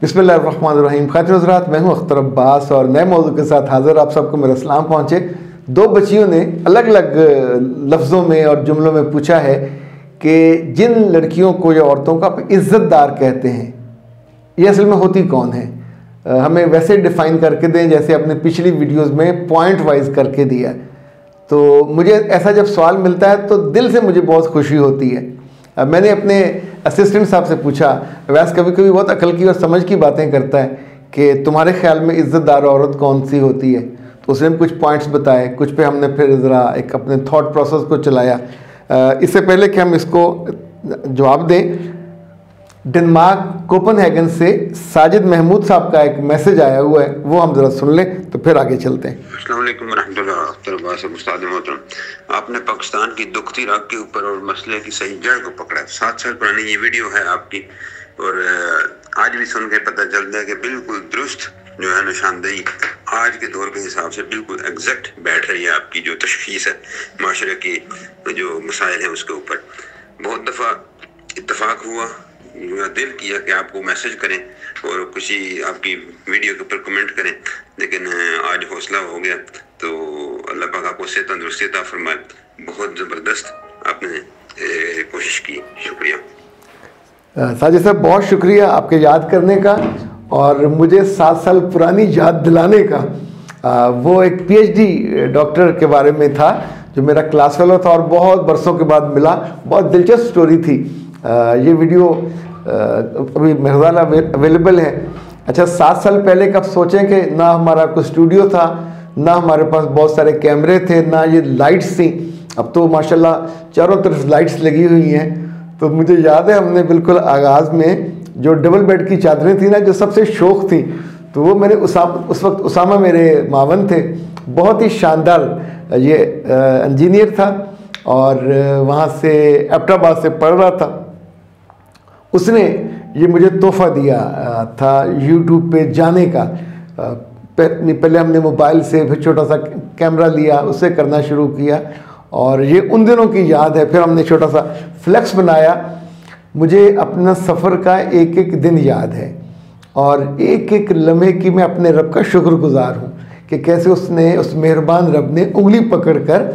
बिस्मिल्लाहिर्रहमानिर्रहीम। खातिर हज़रात, मैं हूँ अख्तर अब्बास और नए मौजू के साथ हाज़िर। आप सबको मेरा सलाम पहुँचे। दो बच्चियों ने अलग अलग लफ्ज़ों में और जुमलों में पूछा है कि जिन लड़कियों को या औरतों को आप इज़्ज़तदार कहते हैं, ये असल में होती कौन है? हमें वैसे डिफ़ाइन करके दें जैसे अपने पिछली वीडियोज़ में पॉइंट वाइज करके दिया। तो मुझे ऐसा जब सवाल मिलता है तो दिल से मुझे बहुत खुशी होती है। मैंने अपने असिस्टेंट साहब से पूछा, वैसे कभी कभी बहुत अकल की और समझ की बातें करता है कि तुम्हारे ख्याल में इज़्ज़तदार औरत कौन सी होती है। तो उसने कुछ पॉइंट्स बताए, कुछ पे हमने फिर ज़रा एक अपने थॉट प्रोसेस को चलाया। इससे पहले कि हम इसको जवाब दें, डेनमार्क कोपनहेगन से साजिद महमूद साहब का एक मैसेज आया हुआ है, वो हम ज़रा सुन लें तो फिर आगे चलते हैं। अस्सलाम वालेकुम रहमतुल्लाह। आपने पाकिस्तान की दुखती राख के ऊपर और मसले की सही जड़ को पकड़ा। 7 साल पुरानी ये वीडियो है आपकी, और आज भी सुन के पता चलता है कि बिल्कुल दुरुस्त जो है निशानदेही आज के दौर के हिसाब से बिल्कुल एग्जैक्ट बैठ रही है। आपकी जो तशखीस है माशरे की जो मसाइल है उसके ऊपर बहुत दफ़ा इत्तफाक हुआ, दिल किया कि आपको मैसेज करें और किसी आपकी वीडियो के ऊपर कमेंट करें, लेकिन आज हौसला हो गया। तो अल्लाह पाक आपको सेहत तंदुरुस्ती अता फरमाए। बहुत ज़बरदस्त आपने कोशिश की, शुक्रिया। साजिद साहब, बहुत शुक्रिया आपके याद करने का और मुझे 7 साल पुरानी याद दिलाने का। वो एक PhD डॉक्टर के बारे में था जो मेरा क्लास फेलो था और बहुत बरसों के बाद मिला। बहुत दिलचस्प स्टोरी थी। ये वीडियो अभी मेरे अवेलेबल है। अच्छा, 7 साल पहले कब सोचें कि ना हमारा कोई स्टूडियो था, ना हमारे पास बहुत सारे कैमरे थे, ना ये लाइट्स थी। अब तो माशाल्लाह चारों तरफ लाइट्स लगी हुई हैं। तो मुझे याद है हमने बिल्कुल आगाज़ में जो डबल बेड की चादरें थी ना, जो सबसे शौक थी, तो वो मैंने उस वक्त उसामा मेरे मावन थे, बहुत ही शानदार, ये इंजीनियर था और वहाँ से एबटाबाद से पढ़ रहा था। उसने ये मुझे तोहफ़ा दिया था यूट्यूब पे जाने का। पहले हमने मोबाइल से, फिर छोटा सा कैमरा लिया, उससे करना शुरू किया और ये उन दिनों की याद है। फिर हमने छोटा सा फ्लेक्स बनाया। मुझे अपना सफ़र का एक एक दिन याद है और एक एक लम्हे की मैं अपने रब का शुक्रगुज़ार हूँ कि कैसे उसने, उस मेहरबान रब ने उंगली पकड़ कर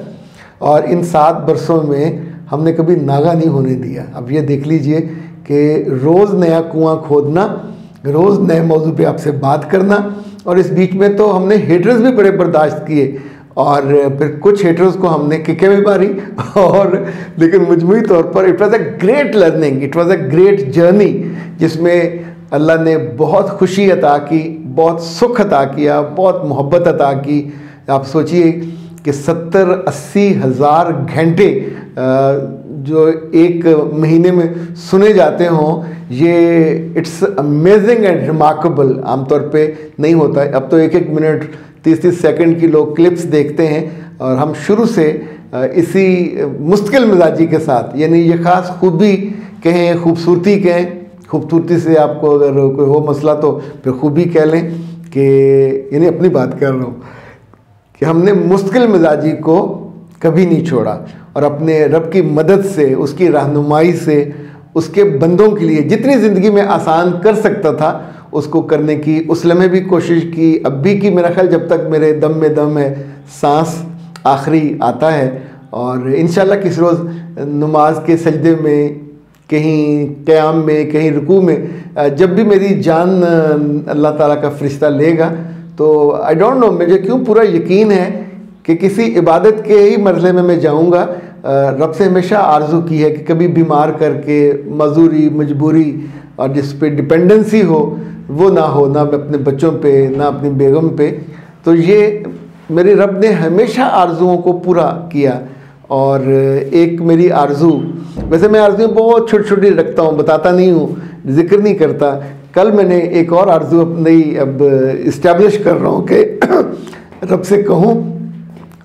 और इन 7 बरसों में हमने कभी नागा नहीं होने दिया। अब ये देख लीजिए कि रोज़ नया कुआं खोदना, रोज़ नए मौजू पे आपसे बात करना, और इस बीच में तो हमने हेटर्स भी बड़े बर्दाश्त किए और फिर कुछ हेटर्स को हमने किकें भी मारी और लेकिन मजमूई तौर पर it was a great learning, it was a great journey जिसमें अल्लाह ने बहुत खुशी अता की, बहुत सुख अता किया, बहुत मोहब्बत अता की। आप सोचिए कि 70-80 हज़ार घंटे जो एक महीने में सुने जाते हों, ये इट्स अमेजिंग एंड रिमार्केबल। आमतौर पे नहीं होता है। अब तो एक एक मिनट 30-30 सेकंड की लोग क्लिप्स देखते हैं और हम शुरू से इसी मुश्किल मिजाजी के साथ, यानी ये ख़ास खूबी कहें, खूबसूरती कहें, खूबसूरती से आपको अगर कोई हो मसला तो फिर खूबी कह लें कि यानी अपनी बात कर रहा हूँ कि हमने मुश्किल मिजाजी को कभी नहीं छोड़ा और अपने रब की मदद से, उसकी रहनुमाई से, उसके बंदों के लिए जितनी ज़िंदगी में आसान कर सकता था उसको करने की उस लम्हे भी कोशिश की, अब भी की। मेरा ख्याल जब तक मेरे दम में दम है, सांस आखिरी आता है। और इंशाल्लाह किसी रोज़ नमाज के सजदे में, कहीं क़याम में, कहीं रुकू में, जब भी मेरी जान अल्लाह ताला का फ़रिश्ता लेगा तो आई डोंट नो, मुझे क्यों पूरा यकीन है कि किसी इबादत के ही मरहले में मैं जाऊंगा। रब से हमेशा आरज़ू की है कि कभी बीमार करके, मजूरी, मजबूरी और जिस पे डिपेंडेंसी हो वो ना हो, ना अपने बच्चों पे, ना अपनी बेगम पे। तो ये मेरे रब ने हमेशा आरज़ुओं को पूरा किया। और एक मेरी आरज़ू, वैसे मैं आरज़ुएँ बहुत छोटी छोटी रखता हूँ, बताता नहीं हूँ, जिक्र नहीं करता। कल मैंने एक और आरज़ू अपनी अब इस्टेब्लिश कर रहा हूँ कि रब से कहूँ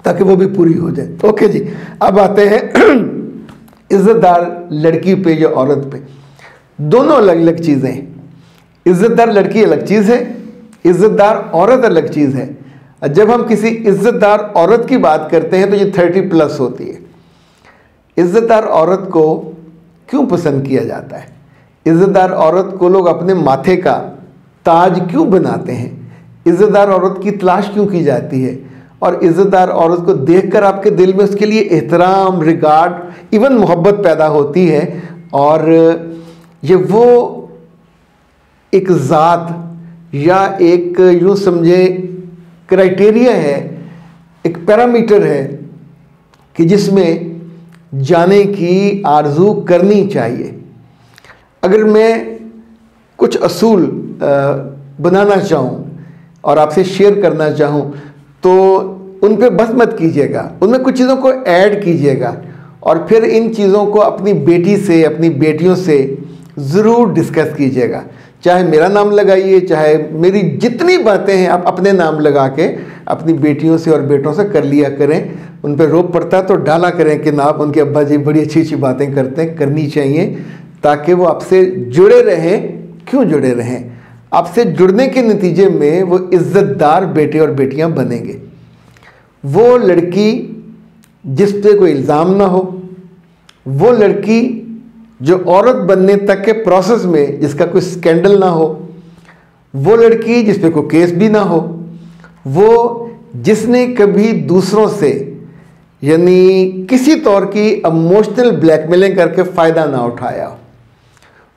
ताकि वो भी पूरी हो जाए। ओके जी, अब आते हैं इज़्ज़तदार लड़की पे या औरत पे। दोनों अलग अलग चीज़ें हैं। इज़्ज़तदार लड़की अलग चीज़ है, इज़्ज़तदार औरत अलग चीज़ है। जब हम किसी इज़्ज़तदार औरत की बात करते हैं तो ये 30+ होती है। इज़्ज़तदार औरत को क्यों पसंद किया जाता है? इज़्ज़तदार औरत को लोग अपने माथे का ताज क्यों बनाते हैं, इज़्ज़तदार औरत की तलाश क्यों की जाती है, और इज़्ज़तदार औरत को देखकर आपके दिल में उसके लिए एहतराम, रिगार्ड, इवन मोहब्बत पैदा होती है। और ये वो एक ज़ात या एक यूँ समझे क्राइटेरिया है, एक पैरामीटर है कि जिसमें जाने की आरज़ू करनी चाहिए। अगर मैं कुछ असूल बनाना चाहूँ और आपसे शेयर करना चाहूँ तो उन पे बस मत कीजिएगा, उनमें कुछ चीज़ों को ऐड कीजिएगा और फिर इन चीज़ों को अपनी बेटी से, अपनी बेटियों से ज़रूर डिस्कस कीजिएगा। चाहे मेरा नाम लगाइए, चाहे मेरी जितनी बातें हैं आप अपने नाम लगा के अपनी बेटियों से और बेटों से कर लिया करें। उन पर रोब पड़ता है तो डाला करें कि ना उनके अब्बा जी बड़ी अच्छी अच्छी बातें करते हैं, करनी चाहिए ताकि वो आपसे जुड़े रहें। क्यों जुड़े रहें? आपसे जुड़ने के नतीजे में वो इज़्ज़तदार बेटे और बेटियां बनेंगे। वो लड़की जिस पे कोई इल्ज़ाम ना हो, वो लड़की जो औरत बनने तक के प्रोसेस में जिसका कोई स्कैंडल ना हो, वो लड़की जिस पे कोई केस भी ना हो, वो जिसने कभी दूसरों से यानी किसी तौर की इमोशनल ब्लैकमेलिंग करके फ़ायदा ना उठाया,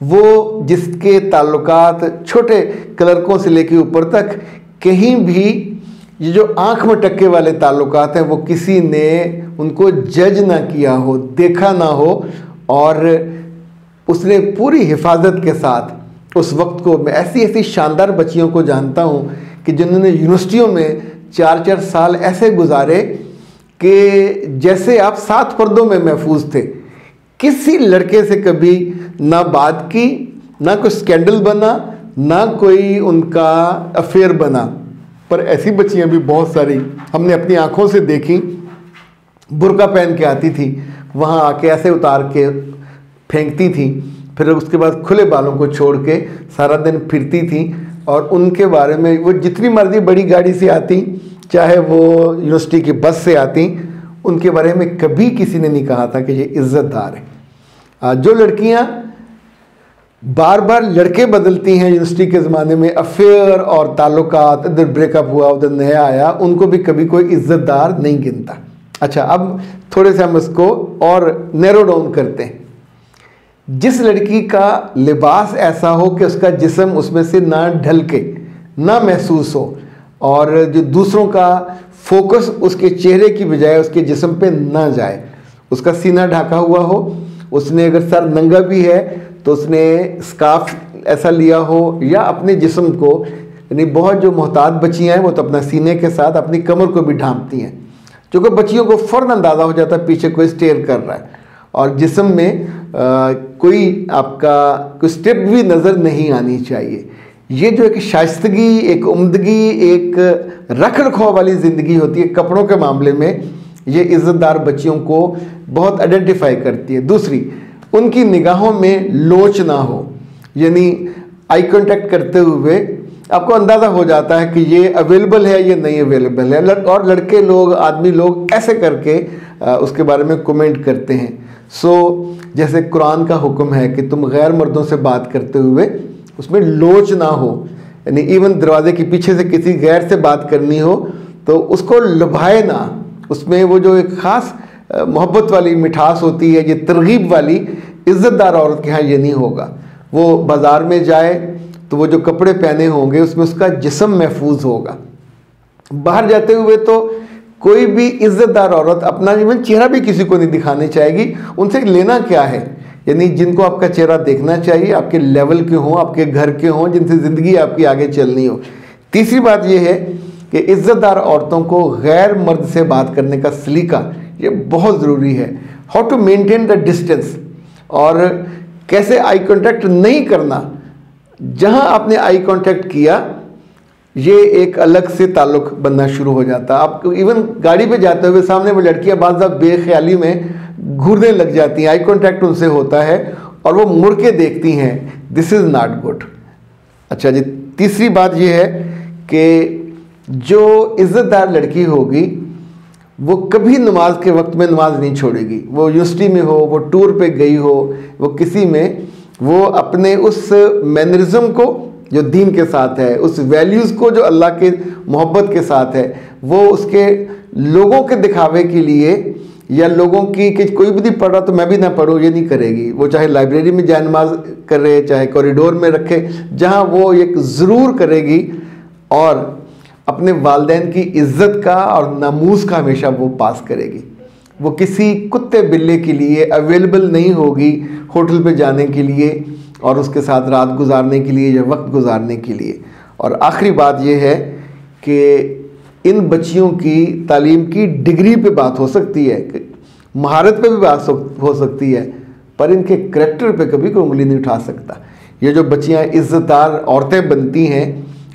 वो जिसके ताल्लुकात छोटे क्लर्कों से लेके ऊपर तक कहीं भी ये जो आँख में टक्के वाले ताल्लुकात हैं वो किसी ने उनको जज ना किया हो, देखा ना हो, और उसने पूरी हिफाजत के साथ उस वक्त को, मैं ऐसी ऐसी शानदार बच्चियों को जानता हूँ कि जिन्होंने यूनिवर्सिटियों में 4-4 साल ऐसे गुजारे कि जैसे आप 7 पर्दों में महफूज थे। किसी लड़के से कभी ना बात की, ना कोई स्कैंडल बना, ना कोई उनका अफेयर बना। पर ऐसी बच्चियां भी बहुत सारी हमने अपनी आंखों से देखी, बुर्का पहन के आती थी, वहाँ आके ऐसे उतार के फेंकती थी, फिर उसके बाद खुले बालों को छोड़ के सारा दिन फिरती थी। और उनके बारे में वो जितनी मर्जी बड़ी गाड़ी से आती, चाहे वो यूनिवर्सिटी की बस से आती, उनके बारे में कभी किसी ने नहीं कहा था कि ये इज़्ज़तदार है। जो लड़कियां बार बार लड़के बदलती हैं यूनिवर्सिटी के ज़माने में, अफेयर और ताल्लुकात, इधर ब्रेकअप हुआ उधर नया आया, उनको भी कभी कोई इज़्ज़तदार नहीं गिनता। अच्छा, अब थोड़े से हम इसको और नैरो डाउन करते हैं। जिस लड़की का लिबास ऐसा हो कि उसका जिस्म उसमें से ना ढलके, ना महसूस हो, और जो दूसरों का फोकस उसके चेहरे की बजाय उसके जिस्म पे ना जाए, उसका सीना ढका हुआ हो, उसने अगर सर नंगा भी है तो उसने स्कार्फ ऐसा लिया हो, या अपने जिस्म को, यानी बहुत जो मोहताज बच्चियाँ हैं वो तो अपना सीने के साथ अपनी कमर को भी ढांपती हैं, क्योंकि बच्चियों को फ़ौरन अंदाज़ा हो जाता है पीछे कोई स्टेयर कर रहा है, और जिस्म में कोई आपका कोई स्टेप भी नज़र नहीं आनी चाहिए। ये जो एक शाइस्तगी, एक उम्दगी, एक रख रखाव वाली ज़िंदगी होती है कपड़ों के मामले में, ये इज़्ज़तदार बच्चियों को बहुत आइडेंटिफाई करती है। दूसरी, उनकी निगाहों में लोच ना हो, यानी आई कांटेक्ट करते हुए आपको अंदाज़ा हो जाता है कि ये अवेलेबल है, ये नहीं अवेलेबल है, और लड़के लोग, आदमी लोग ऐसे करके उसके बारे में कमेंट करते हैं। जैसे कुरान का हुक्म है कि तुम गैर मर्दों से बात करते हुए उसमें लोच ना हो, यानी इवन दरवाजे के पीछे से किसी गैर से बात करनी हो तो उसको लुभाए ना, उसमें वो जो एक ख़ास मोहब्बत वाली मिठास होती है, ये तरगीब वाली, इज़्ज़तदार औरत के यहाँ ये नहीं होगा। वो बाज़ार में जाए तो वो जो कपड़े पहने होंगे उसमें उसका जिस्म महफूज होगा। बाहर जाते हुए तो कोई भी इज़्ज़तदार औरत अपना इवन चेहरा भी किसी को नहीं दिखानी चाहेगी। उनसे लेना क्या है, यानी जिनको आपका चेहरा देखना चाहिए, आपके लेवल के हों, आपके घर के हों, जिनसे ज़िंदगी आपकी आगे चलनी हो। तीसरी बात यह है कि इज़्ज़तदार औरतों को गैर मर्द से बात करने का सलीका ये बहुत ज़रूरी है। How to maintain the distance, और कैसे आई कांटेक्ट नहीं करना। जहां आपने आई कांटेक्ट किया ये एक अलग से ताल्लुक़ बनना शुरू हो जाता है। आप इवन गाड़ी पे जाते हुए सामने वो लड़कियां बाज़ बेख्याली में घूरने लग जाती हैं, आई कांटेक्ट उनसे होता है और वो मुड़ के देखती हैं, दिस इज़ नॉट गुड। अच्छा जी, तीसरी बात ये है कि जो इज़्ज़तदार लड़की होगी वो कभी नमाज के वक्त में नमाज नहीं छोड़ेगी। वो यूनिवर्सिटी में हो, वो टूर पे गई हो, वो किसी में, वो अपने उस मैनरिज्म को जो दीन के साथ है, उस वैल्यूज़ को जो अल्लाह के मोहब्बत के साथ है, वो उसके लोगों के दिखावे के लिए या लोगों की कि कोई भी नहीं पढ़ रहा तो मैं भी ना पढ़ूँ, ये नहीं करेगी। वो चाहे लाइब्रेरी में जाए नमाज कर रहे, चाहे कॉरिडोर में रखे, जहाँ वो एक ज़रूर करेगी और अपने वालिदैन की इज़्ज़त का और नामूस का हमेशा वो पास करेगी। वो किसी कुत्ते बिल्ले के लिए अवेलेबल नहीं होगी होटल पे जाने के लिए और उसके साथ रात गुजारने के लिए या वक्त गुजारने के लिए। और आखिरी बात ये है कि इन बच्चियों की तालीम की डिग्री पे बात हो सकती है, महारत पे भी बात हो सकती है, पर इनके करैक्टर पे कभी कोई उंगली नहीं उठा सकता। ये जो बच्चियाँ इज़्ज़तदार औरतें बनती हैं,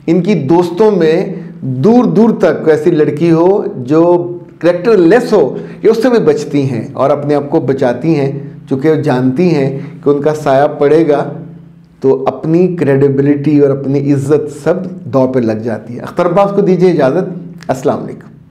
इनकी दोस्तों में दूर दूर तक ऐसी लड़की हो जो करैक्टर लेस हो, ये उससे भी बचती हैं और अपने आप को बचाती हैं, चूँकि वो जानती हैं कि उनका साया पड़ेगा तो अपनी क्रेडिबिलिटी और अपनी इज़्ज़त सब दांव पे लग जाती है। अख्तर अब्बास को दीजिए इजाज़त। अस्सलाम वालेकुम।